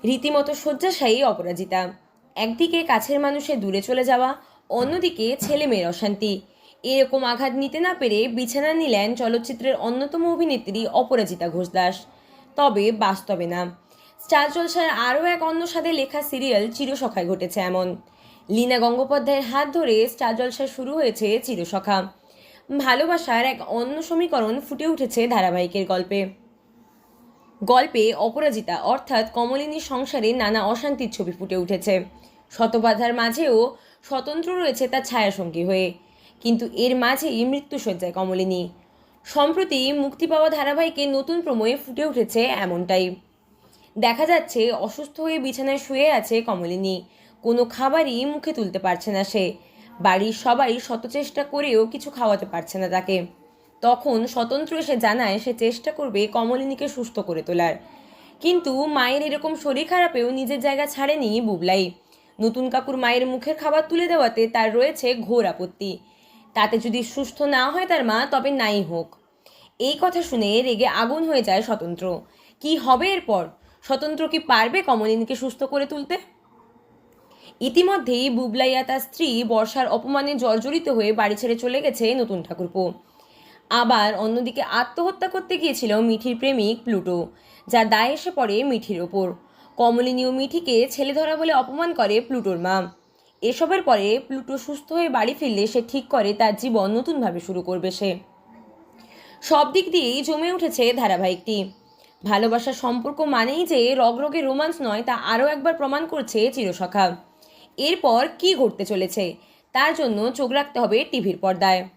রীতিমতো শয্যাশায়ী অপরাজিতা। একদিকে কাছের মানুষের দূরে চলে যাওয়া, অন্যদিকে ছেলে মেয়ের অশান্তি। এরকম আঘাত নিতে না পেরে বিছানা নিলেন চলচ্চিত্রের অন্যতম অভিনেত্রী অপরাজিতা ঘোষ দাস। তবে বাস্তবে না। স্টার জলসার আরও এক অন্য স্বাদে লেখা সিরিয়াল চিরসখায় ঘটেছে এমন। লীনা গঙ্গোপাধ্যায়ের হাত ধরে স্টার জলসা শুরু হয়েছে চিরসখা। ভালোবাসার এক অন্য সমীকরণ ফুটে উঠেছে ধারাবাহিকের গল্পে। গল্পে অপরাজিতা অর্থাৎ কমলিনীর সংসারে নানা অশান্তির ছবি ফুটে উঠেছে। শতবাধার মাঝেও স্বতন্ত্র রয়েছে তার ছায়াসঙ্গী হয়ে। কিন্তু এর মাঝেই মৃত্যুশয্যায় কমলিনী। সম্প্রতি মুক্তি পাওয়া ধারাবাহিকে নতুন প্রমোয়ে ফুটে উঠেছে এমনটাই। দেখা যাচ্ছে অসুস্থ হয়ে বিছানায় শুয়ে আছে কমলিনী। কোনো খাবারই মুখে তুলতে পারছে না সে। বাড়ির সবাই শত চেষ্টা করেও কিছু খাওয়াতে পারছে না তাকে। তখন স্বতন্ত্র এসে জানায় সে চেষ্টা করবে কমলিনীকে সুস্থ করে তোলার। কিন্তু মায়ের এরকম শরীর খারাপেও নিজের জায়গা ছাড়েনি বুবলাই। নতুন কাকুর মায়ের মুখের খাবার তুলে দেওয়াতে তার রয়েছে ঘোর আপত্তি। তাতে যদি সুস্থ না হয় তার মা, তবে নাই হোক। এই কথা শুনে রেগে আগুন হয়ে যায় স্বতন্ত্র। কি হবে এরপর? স্বতন্ত্র কি পারবে কমলিনীকে সুস্থ করে তুলতে? ইতিমধ্যেই বুবলাইয়া তার স্ত্রী বর্ষার অপমানে জর্জরিত হয়ে বাড়ি ছেড়ে চলে গেছে নতুন ঠাকুরপো। আবার অন্যদিকে আত্মহত্যা করতে গিয়েছিল মিঠির প্রেমিক প্লুটো, যার দায় এসে পড়ে মিঠির ওপর। কমলিনী ও মিঠিকে ছেলে ধরা বলে অপমান করে প্লুটোর মা। এসবের পরে প্লুটো সুস্থ হয়ে বাড়ি ফিরলে সে ঠিক করে তার জীবন নতুনভাবে শুরু করবে সে। সব দিক দিয়েই জমে উঠেছে ধারাবাহিকটি। ভালোবাসার সম্পর্ক মানেই যে রগরগে রোমান্স নয়, তা আরও একবার প্রমাণ করছে চিরসখা। এরপর কি ঘটতে চলেছে তার জন্য চোখ রাখতে হবে টিভির পর্দায়।